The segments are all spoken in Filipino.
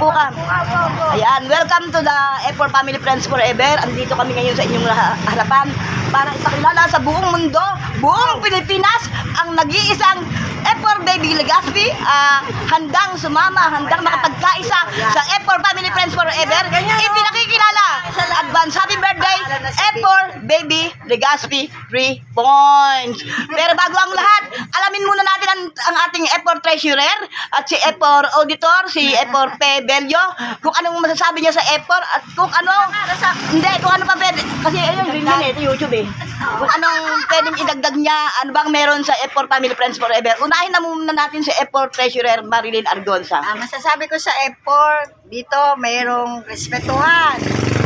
Bukam. Ayan, welcome to the F4 Family Friends Forever. Andito kami ngayon sa inyong harapan para ipakilala sa buong mundo, buong Pilipinas, ang nag-iisang F4 Baby Legazpi, handang sumama, handang makapagkaisa sa F4 Family Friends Forever. Ipinakikilala sa advance happy birthday, F4 Baby Legazpi 3 points. Pero bago ang lahat, alamin muna natin ang ating F4 Treasurer at si F4 Auditor, si F4 Pebelio, kung anong masasabi niya sa F4 at kung ano, kung ano pa pwede, kasi ayun, ito YouTube eh. Kung anong pwedeng idagdag niya, ano bang meron sa F4 Family Friends Forever. Unahin na muna natin si F4 Treasurer Marilyn Argonza. Masasabi ko sa F4, dito mayroong respetuhan,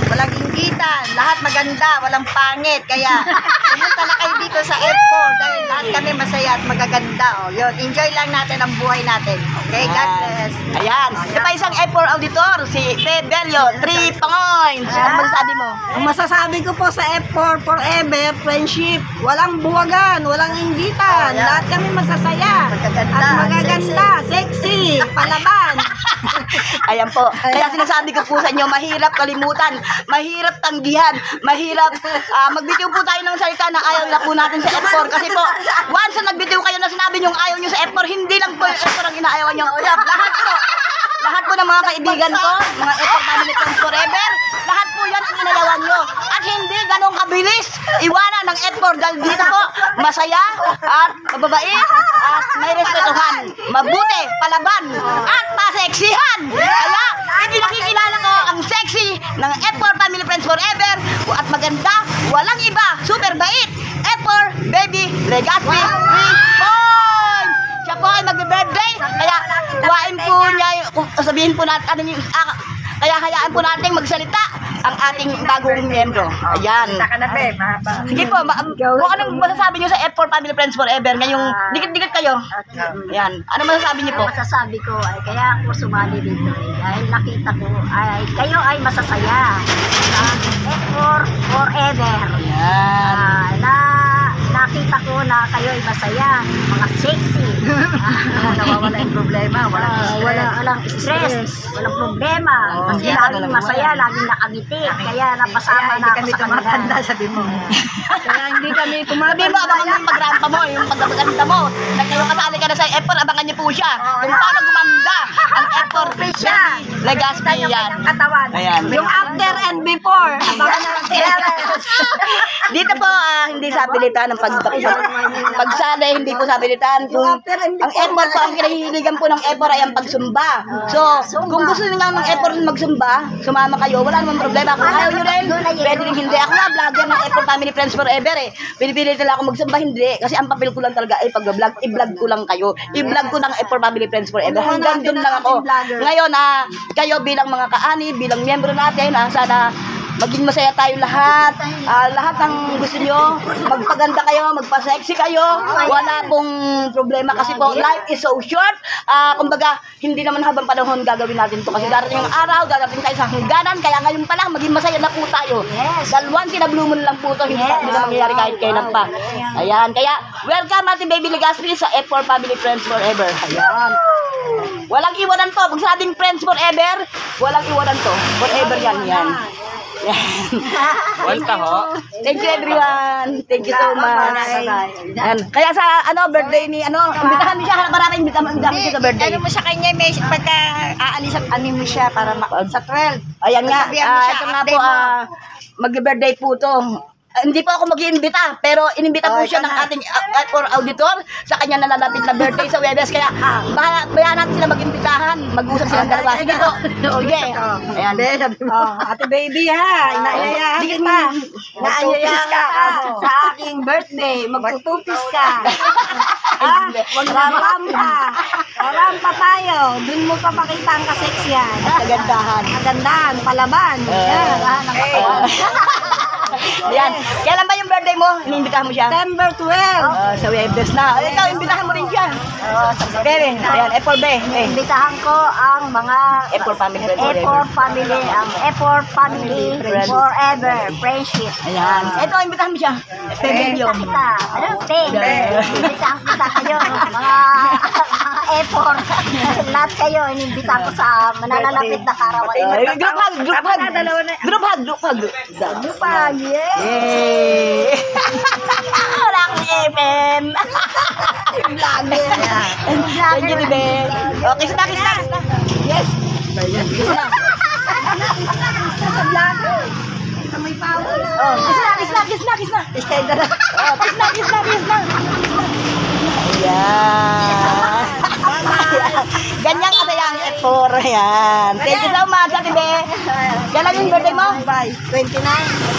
walang inggitan, lahat maganda, walang pangit. Kaya pumunta na kayo dito sa F4 dahil lahat kami masaya at magaganda. Yun, enjoy lang natin ang buhay natin. Okay, God bless. Ayan, ito pa isang F4 Auditor, si Pebelio, 3 points. Ano masasabi mo? Ang masasabi ko po sa F4 Forever, friendship, walang buwagan, walang inggitan, lahat kami masasaya at magaganda, sexy, palaban. Ayan po. Kaya sinasabi ko po sa inyo, mahirap kalimutan, mahirap tanggihan, mahirap magbitiw po tayo ng salita na ayaw na po natin sa F4. Kasi po, once na nagbitiw kayo na sinabi nyo ayaw nyo sa F4, hindi lang po yung F4 ang inaayawan nyo. Lahat po ng mga kaibigan ko, mga F4 Family Friends Forever, lahat po yan ang inayawan nyo. At hindi ganong kabilis iwanan ng F4 dahil dito po, masaya at mababait at may respetuhan, mabuti, palaban, at paseksihan. Kaya, ipinakikilala ko ang sexy ng F4 Family Friends Forever at maganda, walang iba, super bait, F4 Baby Legazpi 3 points. Siya po ay mag-birthday, kaya kuhain po niya, sabihin po natin, kaya hayaan po natin magsalita ang ating bagong miyembro. Ayan. Sige po, kung anong masasabi niyo sa F4 Family Friends Forever, ngayong dikit-dikit kayo. Ayan. Ano masasabi niyo po? Masasabi ko ay kaya ako sumali dito dahil nakita ko ay kayo ay masasaya. F4 Forever. Ayan. Nakita ko na kayo ay masaya, mga sexy. Nawawala yung problema, walang stress, walang problema. Kasi laging masaya, laging nakangiti. Kaya napasama na ako sa kanila. Sabi mo. Kaya hindi kami Sabi mo, abangan mo yung pagrampa mo, yung pagkaganda mo. Nagkaroon kasali ka na sa F4, abangan niyo po siya. Kung paano gumanda ang F4 Legazpi yan. Ayan. yung after and before. Abangan na lang Dito po, hindi sa abilitan ng pagsali, hindi po sa abilitan. Kung ang F4 po, ang kinahihiligan po ng F4 ay ang pagsumba. So, kung gusto niyo ng F4 magsumba, sumama kayo, wala namang problema. Kung ayaw nyo rin, pwede rin hindi. Ako nga, vlogger ng F4 Family Friends Forever eh. Pinipilit nila ako magsumba, hindi. Kasi ang papel ko lang talaga ay pag-vlog, i-vlog ko lang kayo. I-vlog ko ng F4 Family Friends Forever. Hanggang doon lang ako. Ngayon, kayo bilang mga kaani, bilang miyembro natin, sana maging masaya tayo lahat. Lahat ng gusto nyo, magpaganda kayo, magpa-sexy kayo. Wala pong problema kasi po, life is so short. Kumbaga, hindi naman habang panahon gagawin natin to kasi darating yung araw, darating tayo sa hangganan. Kaya ngayon pa lang, maging masaya na po tayo. Dahil once in a blue moon lang po to, hindi na mangyayari kahit kailan pa. Ayan, kaya welcome natin Baby Legazpi sa F4 Family Friends Forever. Ayan. Walang iwanan to. Pag sabing friends forever, walang iwanan to. Forever yan. Welcome ho. Thank you everyone. Thank you so much. Yan. Kaya sa birthday ni imbitahan mo siya, marami imbitahan siya sa birthday. Ano mo sa kanya, may pagka aalisan mo siya para sa 12. Ayan nga. Sabihan mo siya, Ito nga po, update mo. mag-birthday po to. Hindi po ako mag-iimbita, pero inimbita po siya ng ating F4 auditor sa kanya nalalapit na birthday sa Webes. Kaya bayan natin sila mag-imbitahan, mag-usap silang dalawa. Sige po. Sige. Ayan. Ate baby ha, inaayaya kita. Inaayaya ka sa aking birthday. Magtutupis ka. Rampa tayo. Doon mo papakita ang kaseksyan. Kagandahan, palaban. Ayan. Kailan ba yung birthday mo? Iniimbitahan mo siya? September 12. Sa Webes na. Ikaw, imbitahan mo rin siya. Bebe. Ayan, F4B. Imbitahan ko ang mga F4 Family Friends F4 family, ang F4 family forever, friendship. Ayan. Ito, imbitahan mo siya. Pebelio. Kita. Ano? Imbitahan kita kayo. Mga F4. Lahat kayo, inimbita ko sa mananalapit na karawan. Group hug, group hug. Group hug, group hug. Group hug, yeah. Yay! Wala akong FM. Thank you, Bibe. Okay, kiss na, kiss na, kiss na. Yes. Kiss na. May power. Oh, kiss na, kiss na, kiss na, kiss na. Oh, kiss na, kiss na, kiss na. Ayan. Ganyan kasi yung F4. Ayan. Thank you so much, Ate Be. Kailan yung birthday mo? 29.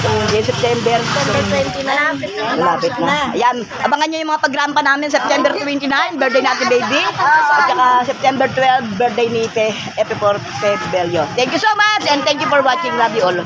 Hindi, September. Malapit na. Ayan, abangan nyo yung mga pagrampa namin. September 29, birthday natin, baby. At saka September 12, birthday ni F4 Bello. Thank you so much and thank you for watching. Love you all.